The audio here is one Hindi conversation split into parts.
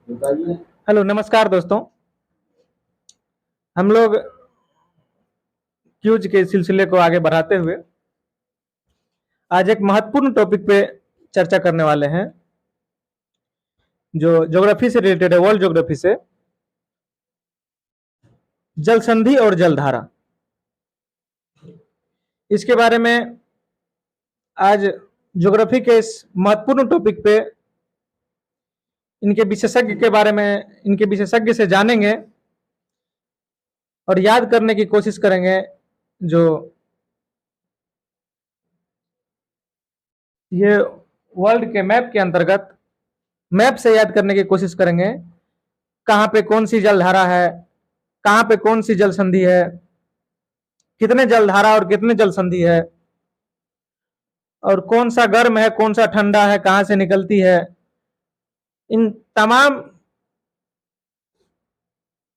हेलो, नमस्कार दोस्तों। हम लोग क्यूज के सिलसिले को आगे बढ़ाते हुए आज एक महत्वपूर्ण टॉपिक पे चर्चा करने वाले हैं जो ज्योग्राफी से रिलेटेड है, वर्ल्ड ज्योग्राफी से। जल संधि और जलधारा, इसके बारे में आज ज्योग्राफी के इस महत्वपूर्ण टॉपिक पे इनके विशेषज्ञ से जानेंगे और याद करने की कोशिश करेंगे। जो ये वर्ल्ड के मैप के अंतर्गत मैप से याद करने की कोशिश करेंगे, कहाँ पे कौन सी जलधारा है, कहाँ पे कौन सी जल संधि है, कितने जलधारा और कितने जल संधि है, और कौन सा गर्म है कौन सा ठंडा है, कहाँ से निकलती है। इन तमाम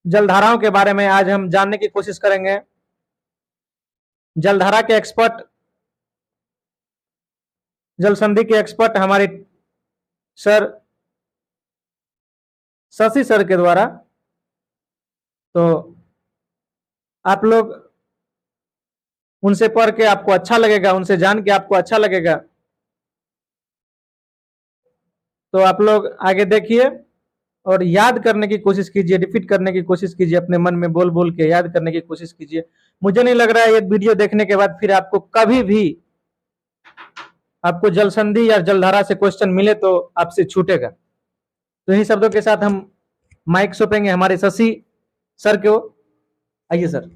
जलधाराओं के बारे में आज हम जानने की कोशिश करेंगे। जलधारा के एक्सपर्ट, जल संधि के एक्सपर्ट हमारे सर शशि सर के द्वारा। तो आप लोग उनसे पढ़ के आपको अच्छा लगेगा, उनसे जान के आपको अच्छा लगेगा। तो आप लोग आगे देखिए और याद करने की कोशिश कीजिए, रिपीट करने की कोशिश कीजिए, अपने मन में बोल बोल के याद करने की कोशिश कीजिए। मुझे नहीं लग रहा है ये वीडियो देखने के बाद फिर आपको कभी भी आपको जल संधि या जलधारा से क्वेश्चन मिले तो आपसे छूटेगा। तो इन्हीं शब्दों के साथ हम माइक सौंपेंगे हमारे शशि सर को। आइए सर।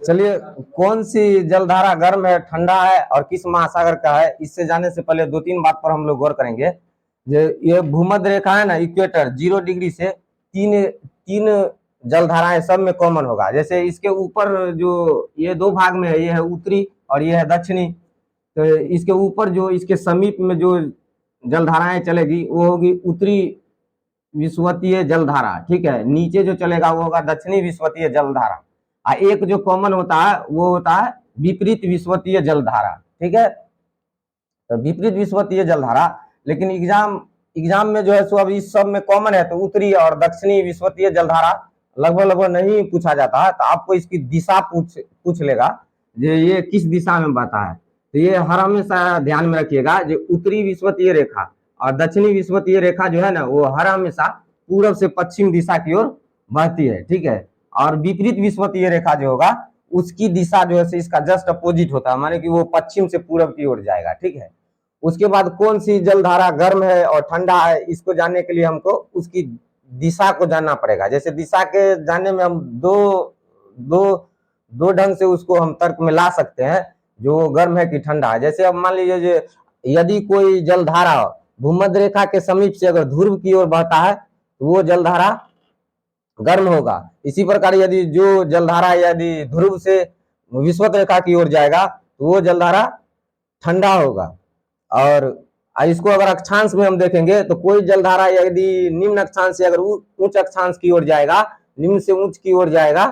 चलिए, कौन सी जलधारा गर्म है, ठंडा है और किस महासागर का है, इससे जाने से पहले दो तीन बात पर हम लोग गौर करेंगे। ये भूमध्य रेखा है ना, इक्वेटर 0 डिग्री से तीन तीन जलधाराएं सब में कॉमन होगा। जैसे इसके ऊपर जो ये दो भाग में है, ये है उत्तरी और ये है दक्षिणी। तो इसके ऊपर जो इसके समीप में जो जलधाराएं चलेगी वो होगी उत्तरी विषुवतीय जलधारा, ठीक है। नीचे जो चलेगा वो होगा दक्षिणी विषुवतीय जलधारा। एक जो कॉमन होता है वो होता है विपरीत विषुवतीय जलधारा, ठीक है। तो विपरीत विषुवतीय जलधारा, लेकिन एग्जाम में जो है सो अब इस सब में कॉमन है, तो उत्तरी और दक्षिणी विषुवतीय जलधारा लगभग नहीं पूछा जाता है। तो आपको इसकी दिशा पूछ लेगा, ये किस दिशा में बहता है। तो ये हर हमेशा ध्यान में रखिएगा, जो उत्तरी विषुवतीय रेखा और दक्षिणी विषुवतीय रेखा जो है ना, वो हर हमेशा पूर्व से पश्चिम दिशा की ओर बहती है, ठीक है। और विपरीत विषुवतीय रेखा जो होगा उसकी दिशा जो है इसका जस्ट अपोजिट होता है, माने कि वो पश्चिम से पूर्व की ओर जाएगा, ठीक है। उसके बाद कौन सी जलधारा गर्म है और ठंडा है, इसको जानने के लिए हमको उसकी दिशा को जानना पड़ेगा। जैसे दिशा के जानने में हम दो ढंग से उसको हम तर्क में ला सकते हैं, जो गर्म है कि ठंडा है। जैसे अब मान लीजिए यदि कोई जलधारा भूमध्य रेखा के समीप से अगर ध्रुव की ओर बहता है तो वो जलधारा गर्म होगा। इसी प्रकार यदि जो जलधारा यदि ध्रुव से विषुवत रेखा की ओर जाएगा तो वो जलधारा ठंडा होगा। और इसको अगर अक्षांश में हम देखेंगे तो कोई जलधारा यदि निम्न अक्षांश से अगर उच्च अक्षांश की ओर जाएगा, निम्न से उच्च की ओर जाएगा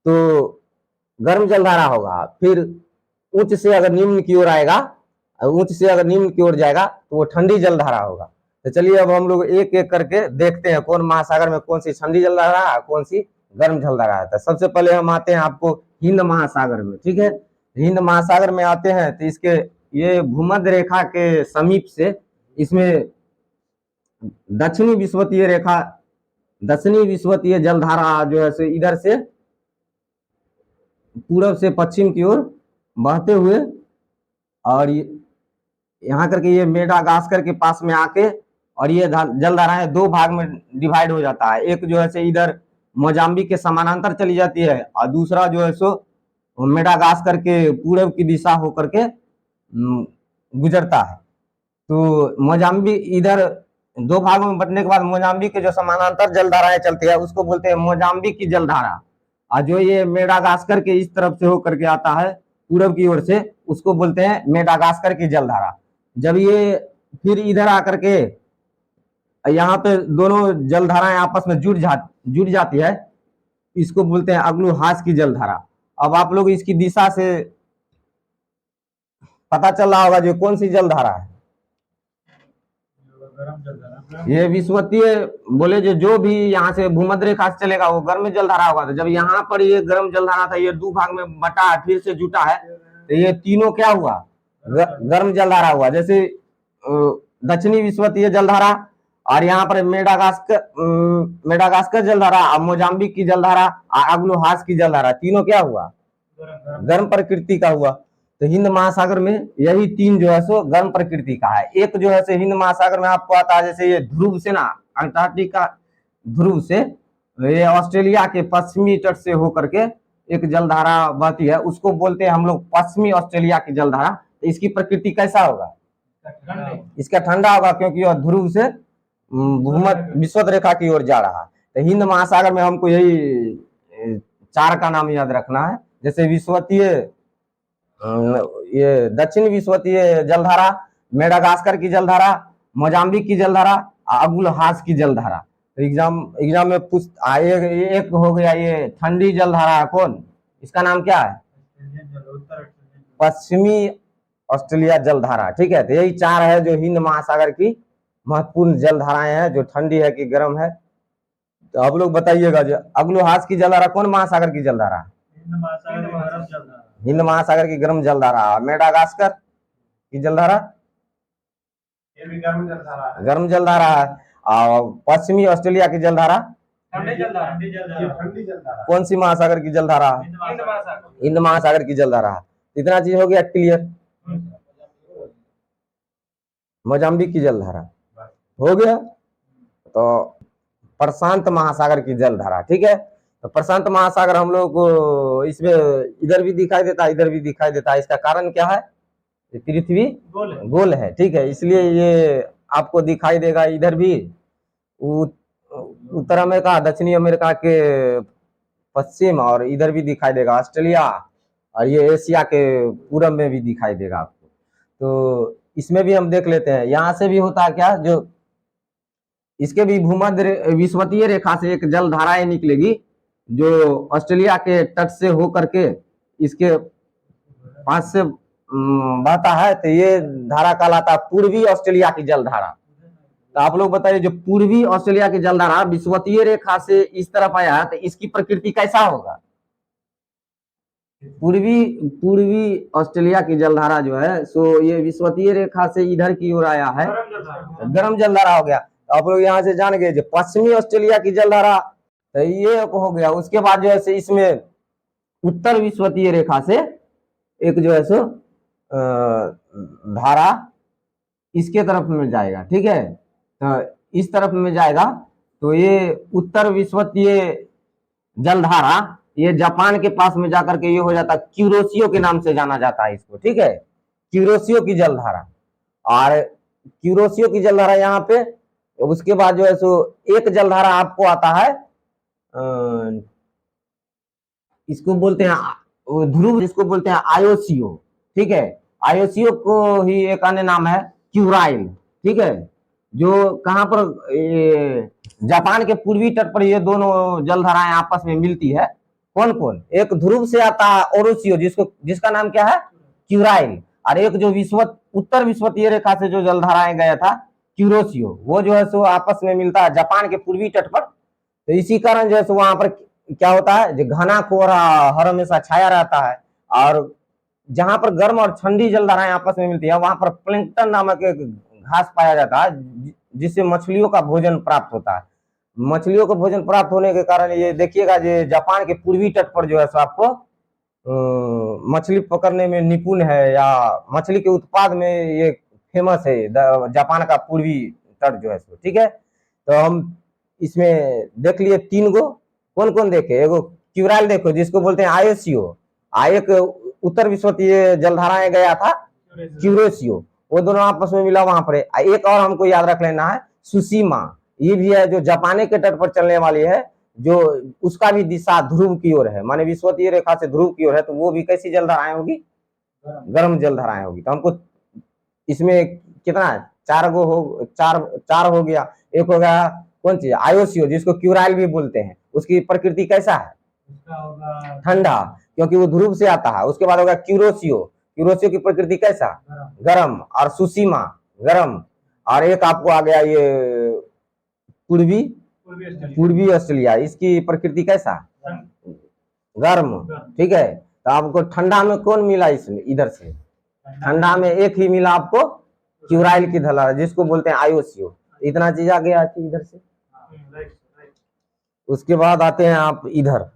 तो गर्म जलधारा होगा। फिर उच्च से अगर निम्न की ओर आएगा, उच्च से अगर निम्न की ओर जाएगा तो वो ठंडी जलधारा होगा। तो चलिए अब हम लोग एक एक करके देखते हैं कौन महासागर में कौन सी ठंडी जलधारा है, कौन सी गर्म जलधारा है। तो सबसे पहले हम आते हैं आपको हिंद महासागर में, ठीक है। हिंद महासागर में आते हैं तो इसके ये भूमध्य रेखा के समीप से इसमें दक्षिणी विषुवतीय रेखा, दक्षिणी विषुवतीय जलधारा जो है इधर से पूर्व से पश्चिम की ओर बहते हुए और यहाँ करके ये मेडागास्कर के पास में आके और ये जलधाराएं दो भाग में डिवाइड हो जाता है। एक जो है इधर मोजाम्बिक के समानांतर चली जाती है और दूसरा जो है सो मेडागास्कर के पूर्व की दिशा होकर के गुजरता है। तो मोजाम्बिक इधर दो भागों में बंटने के बाद मोजाम्बिक के जो समानांतर जलधाराएं चलती है उसको बोलते हैं मोजाम्बिक की जलधारा, और जो ये मेडागास्कर के इस तरफ से होकर के आता है पूर्व की ओर से उसको बोलते हैं मेडागास्कर की जलधारा। जब ये फिर इधर आकर के यहाँ पे दोनों जलधाराएं आपस में जुड़ जाती है, इसको बोलते हैं अग्नुहास की जलधारा। अब आप लोग इसकी दिशा से पता चल रहा होगा जो कौन सी जलधारा है। ये विषुवतीय बोले जो भी यहाँ से भूमध्य रेखा से चलेगा वो गर्म जलधारा होगा। तो जब यहाँ पर ये गर्म जलधारा था, ये दो भाग में बटा फिर से जुटा है, तो ये तीनों क्या हुआ, गर्म जलधारा हुआ। जैसे दक्षिणी विषुवतीय जलधारा, और यहाँ पर मेडागास्कर जलधारा, और मोजाम्बिक की जलधारा, अग्लोहास की जलधारा, तीनों क्या हुआ, गर्म प्रकृति का हुआ। तो हिंद महासागर में यही तीन जो है सो गर्म प्रकृति का है। एक जो है सो हिंद महासागर में आपको आता है, जैसे ये ध्रुव से ना, अंटार्कटिका ध्रुव से ये ऑस्ट्रेलिया के पश्चिमी तट से होकर के एक जलधारा बहती है, उसको बोलते हैं हम लोग पश्चिमी ऑस्ट्रेलिया की जलधारा। तो इसकी प्रकृति कैसा होगा, इसका ठंडा होगा, क्योंकि यह ध्रुव से भूमध्य विषुवत रेखा की ओर जा रहा है। तो हिंद महासागर में हमको यही चार का नाम याद रखना है। जैसे विषुवतीय, ये दक्षिण विषुवतीय जलधारा, मेडागास्कर की जलधारा, मोजाम्बिक की जलधारा, अगुलहास की जलधारा। तो एग्जाम में एक हो गया ये ठंडी जलधारा, कौन, इसका नाम क्या है, पश्चिमी ऑस्ट्रेलिया जलधारा। ठीक है, तो यही चार है जो हिंद महासागर की महत्वपूर्ण जलधाराएं हैं, जो ठंडी है कि गर्म है। तो आप लोग बताइएगा, जो अगुलहास की जलधारा कौन महासागर की जलधारा, हिंद महासागर की गर्म जलधारा। मेडागास्कर की जलधारा गर्म जलधारा है, और पश्चिमी ऑस्ट्रेलिया की जलधारा कौन सी महासागर की जलधारा, हिंद महासागर की जलधारा। इतना चीज हो गया क्लियर। मोजाम्बिक की जलधारा हो गया। तो प्रशांत महासागर की जलधारा, ठीक है। तो प्रशांत महासागर हम लोग को इसमें इधर भी दिखाई देता है, इधर भी दिखाई देता है। इसका कारण क्या है, पृथ्वी गोल है, ठीक है, इसलिए ये आपको दिखाई देगा इधर भी, उत्तर अमेरिका, दक्षिणी अमेरिका के पश्चिम, और इधर भी दिखाई देगा ऑस्ट्रेलिया, और ये एशिया के पूरब में भी दिखाई देगा आपको। तो इसमें भी हम देख लेते हैं, यहाँ से भी होता है क्या, जो इसके भी भूमध्य विषुवतीय रेखा से एक जलधाराएं निकलेगी, जो ऑस्ट्रेलिया के तट से होकर के इसके पास से बहता है। तो ये धारा कहलाता है पूर्वी ऑस्ट्रेलिया की जलधारा। तो आप लोग बताइए, जो पूर्वी ऑस्ट्रेलिया की जलधारा विषुवतीय रेखा से इस तरफ आया है, तो इसकी प्रकृति कैसा होगा, पूर्वी ऑस्ट्रेलिया की जलधारा जो है सो ये विषुवतीय रेखा से इधर की ओर आया है, गर्म जलधारा हो गया। तो आप लोग यहाँ से जान गए, जो पश्चिमी ऑस्ट्रेलिया की जलधारा, तो ये हो गया। उसके बाद जो है इसमें उत्तर विषुवतीय रेखा से एक जो है सो धारा इसके तरफ में जाएगा, ठीक है। तो इस तरफ में जाएगा, तो ये उत्तर विषुवतीय जलधारा ये जापान के पास में जाकर के ये हो जाता है, क्यूरोसियो के नाम से जाना जाता है इसको, ठीक है, क्यूरोसियो की जलधारा। और क्यूरोसियो की जलधारा यहाँ पे, उसके बाद जो है सो एक जलधारा आपको आता है, इसको बोलते हैं ध्रुव, जिसको बोलते हैं आयोसियो, ठीक है। आयोसियो को ही एक अन्य नाम है क्यूराइल, ठीक है, जो कहाँ पर, जापान के पूर्वी तट पर ये दोनों जलधाराएं आपस में मिलती है। कौन कौन, एक ध्रुव से आता है ओरोसियो, जिसका नाम क्या है, क्यूराइल, और एक जो उत्तर विषुवतीय रेखा से जो जलधाराएं गया था क्यूरोसियो, वो जो है सो आपस में मिलता है जापान के पूर्वी तट पर। तो इसी कारण जो है सो वहां पर क्या होता है, जो घना कोहरा हर हमेशा छाया रहता है, और जहां पर गर्म और ठंडी जलधाराएं आपस में मिलती है, वहां पर प्लैंकटन नामक एक घास पाया जाता है, जिससे मछलियों का भोजन प्राप्त होता है। मछलियों को भोजन प्राप्त होने के कारण ये देखिएगा, जो जापान के पूर्वी तट पर जो है सो आपको मछली पकड़ने में निपुण है, या मछली के उत्पाद में ये फेमस है, जापान का पूर्वी तट जो है सो, ठीक है। तो हम इसमें देख लिए तीन गो, कौन कौन देखे, एगो क्यूराइल देखो, जिसको बोलते हैं आयोसियो, एक उत्तर विषुवतीय जलधाराएं गया था क्यूरोसियो, वो दोनों आपस में मिला वहां पर। एक और हमको याद रख लेना है, सुशीमा, ये भी है जो जापान के तट पर चलने वाली है, जो उसका भी दिशा ध्रुव की ओर है, माने विषुवतीय रेखा से ध्रुव की ओर है। तो वो भी कैसी जलधाराएं होगी, गर्म जलधाराएं होगी। तो हमको इसमें कितना, चार हो गया। एक हो गया कौन सी, आयोसियो, जिसको क्यूराइल भी बोलते हैं, उसकी प्रकृति कैसा है, ठंडा, क्योंकि वो ध्रुव से आता है। उसके बाद होगा क्यूरोसियो, क्यूरोसियो की प्रकृति कैसा, गर्म, और सुशीमा गर्म, और एक आपको आ गया ये पूर्वी पूर्वी ऑस्ट्रेलिया। इसकी प्रकृति कैसा? गर्म। ठीक है, तो आपको ठंडा में कौन मिला इसमें? इधर से ठंडा में एक ही मिला आपको, क्यूराइल की धला, जिसको बोलते हैं आईओसीओ। इतना चीज आ गया इधर से। उसके बाद आते हैं आप इधर,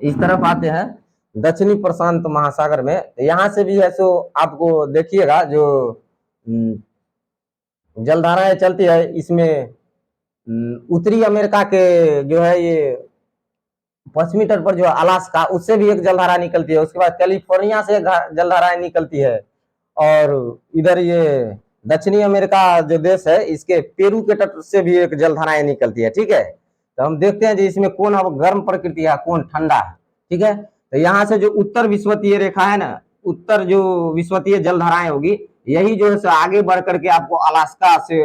इस तरफ आते हैं दक्षिणी प्रशांत महासागर में। यहाँ से भी है सो आपको देखिएगा जो जलधाराएं चलती है इसमें। उत्तरी अमेरिका के जो है ये पश्चिमी तट पर जो अलास्का, उससे भी एक जलधारा निकलती है। उसके बाद कैलिफोर्निया से जलधाराएं निकलती है। और इधर ये दक्षिणी अमेरिका जो देश है, इसके पेरू के तट से भी एक जलधाराएं निकलती है। ठीक है, तो हम देखते हैं जी इसमें कौन अब गर्म प्रकृति है, कौन ठंडा है। ठीक है, तो यहाँ से जो उत्तर विषुवतीय रेखा है ना, उत्तर जो विषुवतीय जलधाराएं होगी, यही जो है आगे बढ़ करके आपको अलास्का से,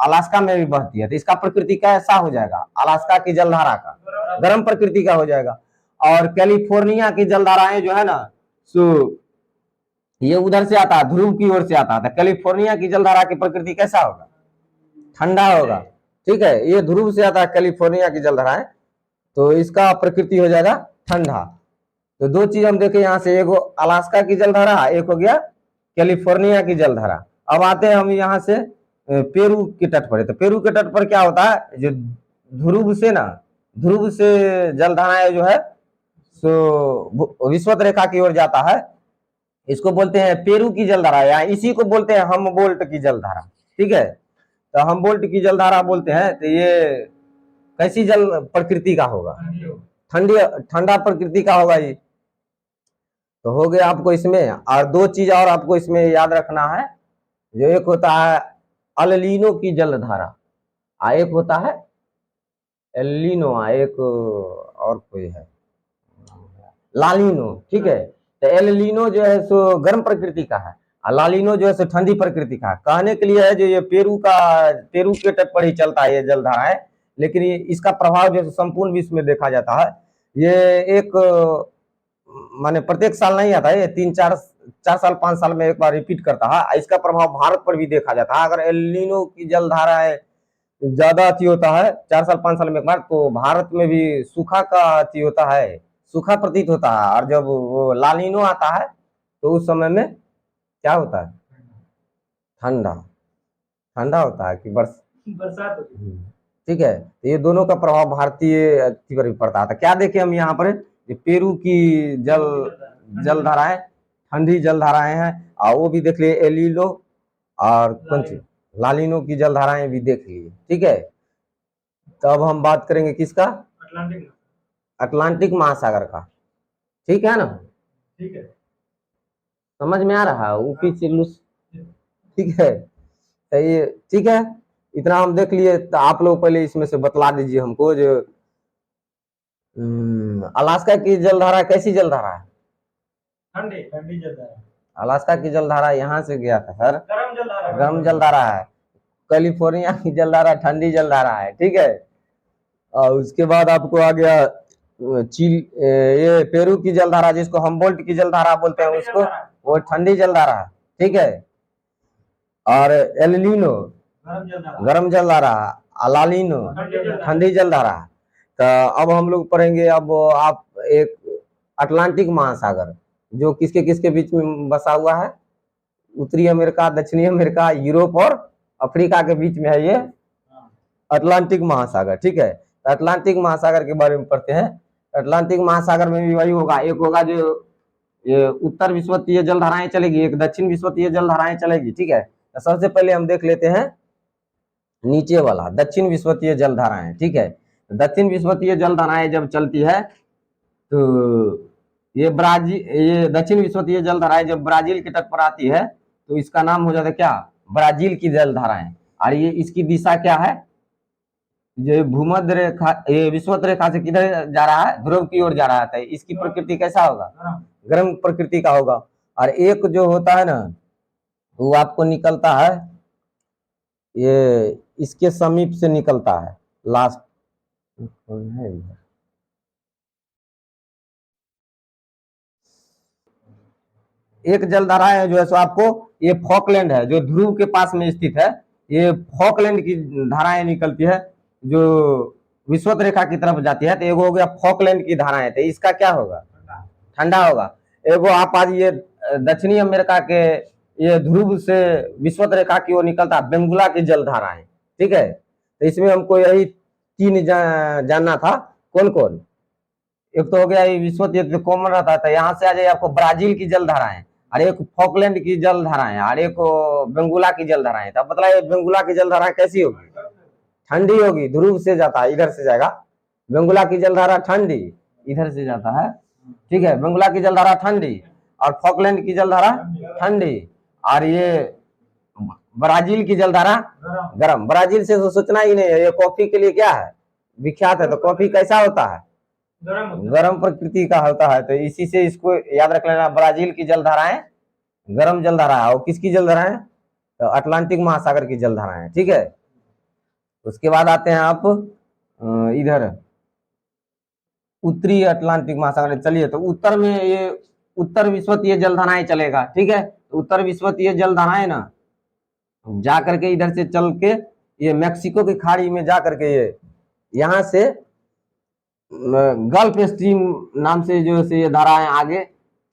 अलास्का में भी बहती है। तो इसका प्रकृति कैसा हो जाएगा? अलास्का की जलधारा का गर्म प्रकृति का हो जाएगा। और कैलिफोर्निया की जलधाराएं जो है ना, सो ये उधर से आता है, ध्रुव की ओर से आता है। कैलिफोर्निया की जलधारा की प्रकृति कैसा होगा? ठंडा होगा। ठीक है, ये ध्रुव से आता है कैलिफोर्निया की जलधाराएं, तो इसका प्रकृति हो जाएगा ठंडा। तो दो चीज हम देखे यहाँ से, एक अलास्का की जलधारा, एक हो गया कैलिफोर्निया की जलधारा। अब आते हैं हम यहाँ से पेरू के तट पर। तो पेरू के तट पर क्या होता है, जो ध्रुव से ना, ध्रुव से जलधाराएं जो है सो विषुवत रेखा की ओर जाता है। इसको बोलते हैं पेरू की जलधारा, या इसी को बोलते हैं हमबोल्ट की जलधारा। ठीक है, तो हमबोल्ट की जलधारा बोलते हैं। तो ये कैसी जल प्रकृति का होगा? ठंडी, ठंडा प्रकृति का होगा ये। तो हो गया आपको इसमें। और दो चीज और आपको इसमें याद रखना है, जो एक होता है अल-नीनो की जलधारा, एक होता है एल-नीनो, एक और कोई है लालिनो। ठीक है, तो एल-नीनो जो है सो गर्म प्रकृति का है, और लालिनो जो है सो ठंडी प्रकृति का है। कहने के लिए है जो ये पेरू के तट पर ही चलता है ये जलधारा है, लेकिन ये इसका प्रभाव जो है संपूर्ण विश्व में देखा जाता है। ये एक माने प्रत्येक साल नहीं आता है, ये 3-4 साल 5 साल में एक बार रिपीट करता है। इसका प्रभाव भारत पर भी देखा जाता है। अगर एल-नीनो की जलधारा है ज्यादा अति होता है 4 साल 5 साल में एक बार, तो भारत में भी सूखा का अति होता है, सूखा प्रतीत होता है। और जब वो लालिनो आता है तो उस समय में क्या होता है? ठंडा, ठंडा होता है कि बरसात होती है। ठीक है, तो ये दोनों का प्रभाव भारतीय अति पर भी पड़ता है। तो क्या देखें हम यहाँ पर, पेरू की जलधाराएं ठंडी जलधाराएं हैं, और वो भी देख लिए एल-नीनो, और कौन सी लालिनो की जलधाराएं भी देख लिए। ठीक है, तो अब हम बात करेंगे किसका? अटलांटिक महासागर का। ठीक है ना? ठीक है, समझ में आ रहा है? ऊपी चिल्लूस। ठीक है, तो ये ठीक है, इतना हम देख लिए। तो आप लोग पहले इसमें से बतला दीजिए हमको, जो अलास्का की जलधारा कैसी जलधारा है? ठंडी, ठंडी जलधारा। अलास्का की जलधारा यहाँ से गया था सर, गर्म जलधारा है। कैलिफोर्निया की जलधारा ठंडी जलधारा है। ठीक है, और उसके बाद आपको आ गया ये पेरू की जलधारा, जिसको हमबोल्ट की जलधारा बोलते हैं, उसको वो ठंडी जलधारा है। ठीक है, और एल-नीनो गर्म जलधारा, लालिनो ठंडी जलधारा। तो अब हम लोग पढ़ेंगे, अब आप एक अटलांटिक महासागर, जो किसके किसके बीच में बसा हुआ है? उत्तरी अमेरिका, दक्षिणी अमेरिका, यूरोप और अफ्रीका के बीच में है ये अटलांटिक महासागर। ठीक है, तो अटलांटिक महासागर के बारे में पढ़ते हैं। अटलांटिक महासागर में भी वही होगा, एक होगा जो ये उत्तर विषुवतीय जलधाराएं चलेगी, एक दक्षिण विषुवतीय जलधाराएं चलेगी। ठीक है, तो सबसे पहले हम देख लेते हैं नीचे वाला दक्षिण विषुवतीय जलधाराएं। ठीक है, दक्षिण विषुवतीय जलधाराएं जब चलती है तो ये दक्षिण विषुवतीय जलधाराएं जब ब्राजील के तट पर आती है तो इसका नाम हो जाता है क्या? ब्राजील की जलधाराएं। और ये इसकी दिशा क्या है? ये भूमध्य रेखा, ये विषुवत रेखा से किधर जा रहा है? ध्रुव की ओर जा रहा है। इसकी प्रकृति कैसा होगा? गर्म प्रकृति का होगा। और एक जो होता है ना, वो आपको निकलता है, ये इसके समीप से निकलता है, लास्ट है इधर। एक जलधारा है जो है सो आपको ये फॉकलैंड है जो ध्रुव के पास में स्थित है, ये फॉकलैंड की धाराएं निकलती है जो विषुवत रेखा की तरफ जाती है। तो एगो हो गया फॉकलैंड की धाराएं, तो इसका क्या होगा, ठंडा होगा। एगो आप आज ये दक्षिणी अमेरिका के ये ध्रुव से विषुवत रेखा की ओर निकलता बेंगुला की जलधाराएं, ठीक है। तो इसमें हमको यही तीन जानना था, कौन कौन। एक तो हो गया ये विषुवत, ये तो कॉमन रहता था। यहाँ से आ जाइए आपको ब्राजील की जलधाराएं, और एक फॉकलैंड की जलधाराएं, और एक बेंगुला की जलधाराएं। तब बताइए बेंगुला की जलधाराएं कैसी होगी, ठंडी होगी, ध्रुव से जाता है इधर से जाएगा। बेंगुला की जलधारा ठंडी इधर से जाता है, ठीक है। बेंगुला की जलधारा ठंडी और फॉकलैंड की जलधारा ठंडी, और ये ब्राजील की जलधारा गर्म। ब्राजील से तो सोचना ही नहीं है, ये कॉफी के लिए क्या है, विख्यात है। तो कॉफी कैसा होता है, गर्म प्रकृति का होता है। तो इसी से इसको याद रख लेना, ब्राजील की जलधाराएं गर्म जलधारा है। और किसकी जलधाराएं, तो अटलांटिक महासागर की जलधाराएं, ठीक है। उसके बाद आते हैं आप इधर उत्तरी अटलांटिक महासागर। चलिए, तो उत्तर में ये उत्तर विषुवतीय जलधाराएं चलेगा, ठीक है। तो उत्तर विषुवतीय जलधाराएं ना जा करके इधर से चल के ये मैक्सिको की खाड़ी में जा करके ये यहाँ से गल्फ स्ट्रीम नाम से जो है ये धाराएं आगे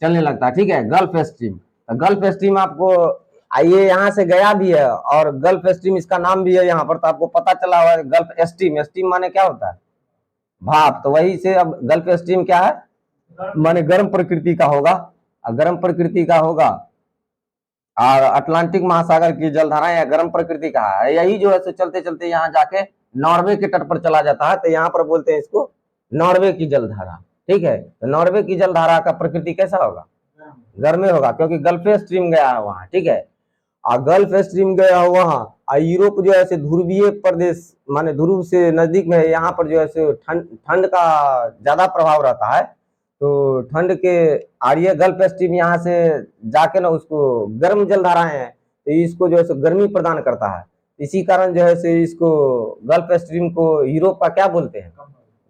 चलने लगता है, ठीक है। गल्फ स्ट्रीम, तो गल्फ स्ट्रीम आपको ये यहाँ से गया भी है, और गल्फ स्ट्रीम इसका नाम भी है यहाँ पर। तो आपको पता चला हुआ है गल्फ स्ट्रीम, स्ट्रीम माने क्या होता है, भाप। तो वही से अब गल्फ स्ट्रीम क्या है, माने गर्म प्रकृति का होगा, गर्म प्रकृति का होगा। और अटलांटिक महासागर की जलधारा या गर्म प्रकृति का है। यही जो है चलते चलते यहाँ जाके नॉर्वे के तट पर चला जाता है। तो यहाँ पर बोलते हैं इसको नॉर्वे की जलधारा, ठीक है। तो नॉर्वे की जलधारा का प्रकृति कैसा होगा, गर्म में होगा, क्योंकि गल्फ स्ट्रीम गया है वहां, ठीक है। और गल्फ स्ट्रीम गया है वहां, और यूरोप जो है ध्रुवीय प्रदेश माने ध्रुव से नजदीक में है, यहाँ पर जो है ठंड का ज्यादा प्रभाव रहता है। तो ठंड के आर्य गल्फ स्ट्रीम यहाँ से जाके ना उसको गर्म जलधाराएं हैं, तो इसको जो है गर्मी प्रदान करता है। इसी कारण जो है इसको गल्फ स्ट्रीम को यूरोप का क्या बोलते हैं,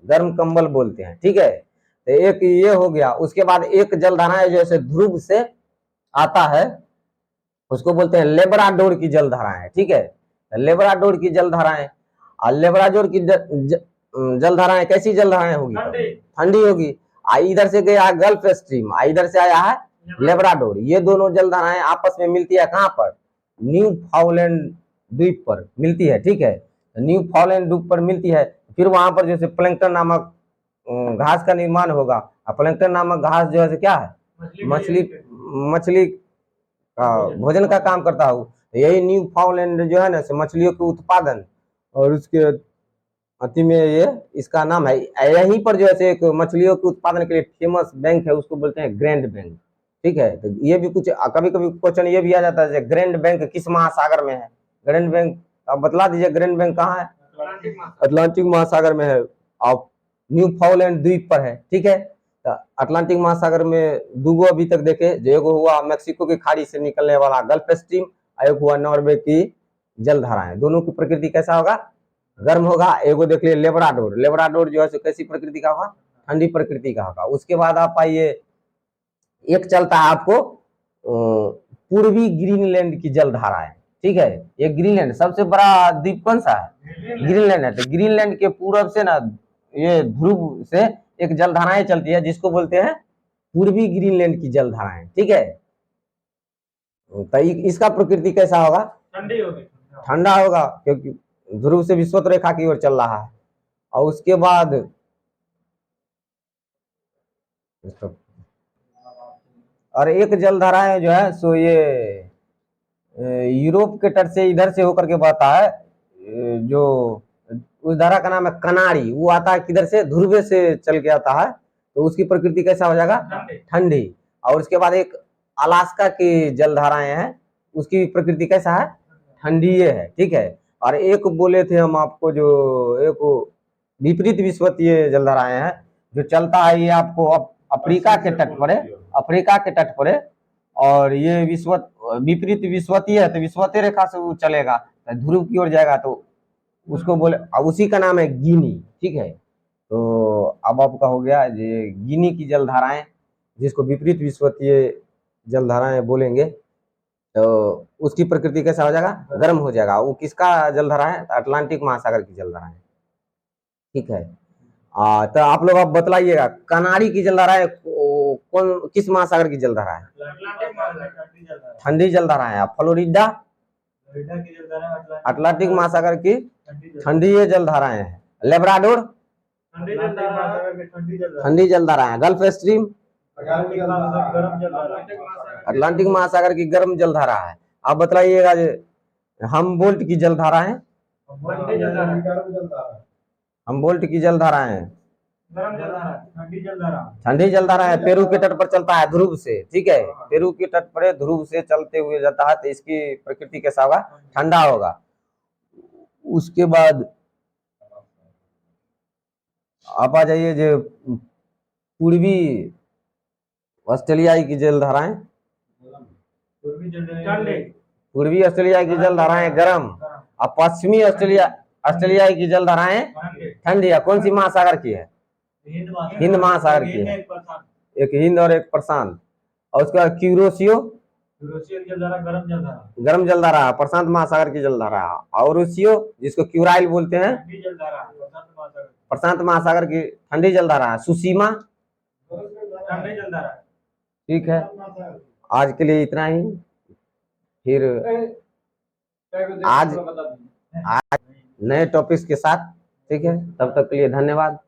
गर्म कंबल बोलते हैं, ठीक है। तो एक ये हो गया। उसके बाद एक जलधाराएं जो है ध्रुव से आता है, उसको बोलते हैं लेब्राडोर की जलधाराएं, ठीक है। लेब्राडोर की जलधाराएं, और लेब्राडोर की जलधाराएं कैसी जलधाराएं होगी, ठंडी होगी। इधर से गया गल्फ स्ट्रीम, इधर से आया है लेब्राडोर। ये दोनों जलधाराएं आपस में मिलती है कहाँ पर, न्यू फाउलैंड द्वीप पर मिलती है, ठीक है। न्यू फाउलैंड द्वीप पर मिलती है। फिर वहां पर जैसे प्लैंकटन नामक घास का निर्माण होगा। प्लैंकटन नामक घास जो है क्या है, मछली का भोजन का काम करता है। यही न्यू फाउलैंड जो है ना मछलियों के उत्पादन और उसके अति में ये इसका नाम है। यहीं पर जो है एक मछलियों के उत्पादन के लिए फेमस बैंक है, उसको बोलते हैं ग्रैंड बैंक, ठीक है। तो ये भी कुछ कभी कभी क्वेश्चन ये भी आ जाता है, ग्रैंड बैंक किस महासागर में है। ग्रैंड बैंक आप बतला दीजिए, ग्रैंड बैंक कहाँ है, अटलांटिक महासागर में है, और न्यू फाउलैंड द्वीप पर है, ठीक है। तो अटलांटिक महासागर में दूगो अभी तक देखे, जो एगो हुआ मैक्सिको की खाड़ी से निकलने वाला गल्फ स्ट्रीम, एक हुआ नॉर्वे की जलधाराएं। दोनों की प्रकृति कैसा होगा, गर्म होगा। एगो देख लिए लेब्राडोर, लेब्राडोर जो है कैसी प्रकृति का होगा, ठंडी प्रकृति का होगा। उसके बाद आप आइए, एक चलता है आपको पूर्वी ग्रीनलैंड की जलधाराएं, ठीक है। ये ग्रीनलैंड सबसे बड़ा द्वीप कौन सा है, ग्रीनलैंड है। तो ग्रीनलैंड के पूर्व से ना ये ध्रुव से एक जलधाराएं चलती है, जिसको बोलते हैं पूर्वी ग्रीनलैंड की जलधाराएं, ठीक है। तो इसका प्रकृति कैसा होगा, ठंडी होगी, ठंडा होगा, क्योंकि ध्रुव से विषुवत रेखा की ओर चल रहा है। और उसके बाद और एक जलधाराएं जो है सो ये यूरोप के तट से इधर से होकर के बहता है, जो उस धारा का नाम है कनारी। वो आता है किधर से, ध्रुव से चल के आता है। तो उसकी प्रकृति कैसा हो जाएगा, ठंडी। और उसके बाद एक अलास्का की जलधाराएं हैं, उसकी प्रकृति कैसा है, ठंडी है, ठीक है। और एक बोले थे हम आपको, जो एक विपरीत विषुवतीय जलधाराएं हैं जो चलता है, ये आपको अफ्रीका के तट पर है, अफ्रीका के तट पर है। और ये विपरीत विषुवतीय है, तो विषुवतीय रेखा से वो चलेगा, तो ध्रुव की ओर जाएगा, तो उसको बोले, उसी का नाम है गिनी, ठीक है। तो अब आपका हो गया ये गिनी की जलधाराएं, जिसको विपरीत विषुवतीय जलधाराएं बोलेंगे तो उसकी प्रकृति कैसा हो जाएगा, गर्म हो जाएगा। वो किसका जलधारा है, अटलांटिक महासागर की जलधारा है। ठीक है। तो आप लोग अब बतलाइएगा कनारी की जलधारा है कौन, किस महासागर की जलधारा है? ठंडी जलधारा है। फ्लोरिडा अटलांटिक महासागर की ठंडी ये जलधाराएं हैं। लेब्राडोर ठंडी जलधारा है। गल्फ स्ट्रीम अटलांटिक महासागर की गर्म जलधारा है। आप बतलाइएगा हमबोल्ट की जलधारा है, हमबोल्ट की जलधारा है ठंडी जलधारा है। पेरू के तट पर चलता है ध्रुव से। ठीक है, पेरू के तट पर ध्रुव से चलते हुए जाता है तो इसकी प्रकृति कैसा होगा, ठंडा होगा। उसके बाद आप आ जाइए जो पूर्वी ऑस्ट्रेलियाई की जलधाराएं, पूर्वी ऑस्ट्रेलिया की जलधाराएं गर्म और पश्चिमी ऑस्ट्रेलियाई की जलधाराएं ठंडी है। कौन सी महासागर की है? हिंद महासागर की है। एक हिंद और एक प्रशांत। और उसका क्यूरोसियो गर्म जलधारा है, प्रशांत महासागर की जलधारा है। और ओरोसियो जिसको क्यूराइल बोलते हैं, प्रशांत महासागर की ठंडी जलधारा है। सुसीमा ठीक है। आज के लिए इतना ही, फिर आज नए टॉपिक्स के साथ। ठीक है, तब तक के लिए धन्यवाद।